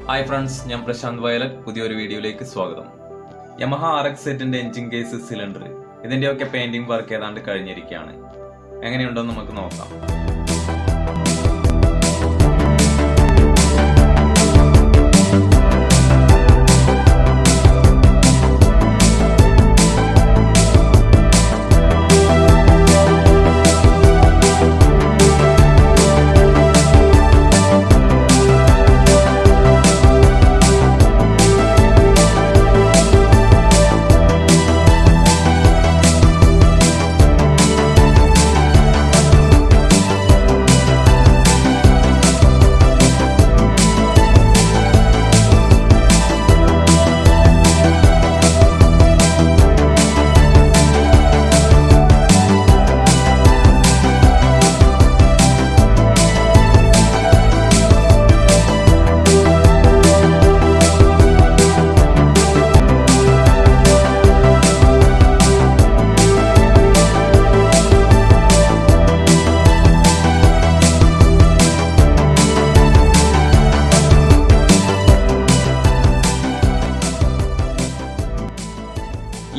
Hi friends, ഞാൻ Prashant violet. പുതിയൊരു വീഡിയോയിലേക്ക് സ്വാഗതം. Yamaha RXZ engine case cylinder ഇതിന്റെയൊക്കെ പെയിന്റിംഗ് വർക്ക് ഏതാണ്ട് കഴിഞ്ഞിരിക്കുകയാണ്. എങ്ങനെയുണ്ടെന്ന് നമുക്ക് നോക്കാം.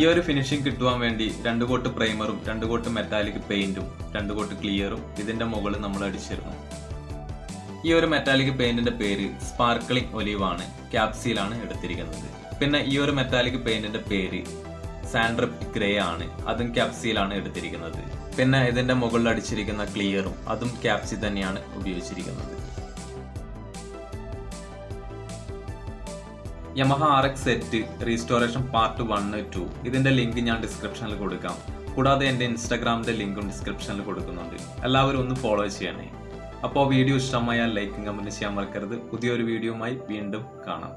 ഈ ഒരു ഫിനിഷിംഗ് കിട്ടുവാൻ വേണ്ടി 2 കോട്ട് പ്രൈമറും 2 കോട്ട് മെറ്റാലിക് പെയിന്റും 2 കോട്ട് ക്ലിയറും ഇതിന്റെ മുകളിൽ നമ്മൾ അടിച്ചിരുന്നു. ഈ ഒരു മെറ്റാലിക് പെയിന്റിന്റെ പേര് സ്പാർക്ലിംഗ് ഒലീവ് ആണ്. KAPCIയിലാണ് എടുത്തിരിക്കുന്നത്. പിന്നെ ഈ ഒരു മെറ്റാലിക് പെയിന്റിന്റെ പേര് സാൻഡ്രിഫ്റ്റ് ഗ്രേ ആണ്. അതും KAPCIയിലാണ് എടുത്തിരിക്കുന്നത്. പിന്നെ ഇതിന്റെ മുകളിൽ അടിച്ചിരിക്കുന്ന ക്ലിയറും അതും KAPCI തന്നെയാണ് ഉപയോഗിച്ചിരിക്കുന്നത്. Yamaha RXZ റീസ്റ്റോറേഷൻ പാർട്ട് 1, 2 ഇതിന്റെ ലിങ്ക് ഞാൻ ഡിസ്ക്രിപ്ഷനിൽ കൊടുക്കാം. കൂടാതെ എൻ്റെ ഇൻസ്റ്റാഗ്രാമിന്റെ ലിങ്കും ഡിസ്ക്രിപ്ഷനിൽ കൊടുക്കുന്നുണ്ട്. എല്ലാവരും ഒന്ന് ഫോളോ ചെയ്യണേ. അപ്പോൾ വീഡിയോ ഇഷ്ടമായാൽ ലൈക്കും കമന്റ് ചെയ്യാൻ മറക്കരുത്. പുതിയൊരു വീഡിയോയുമായി വീണ്ടും കാണാം.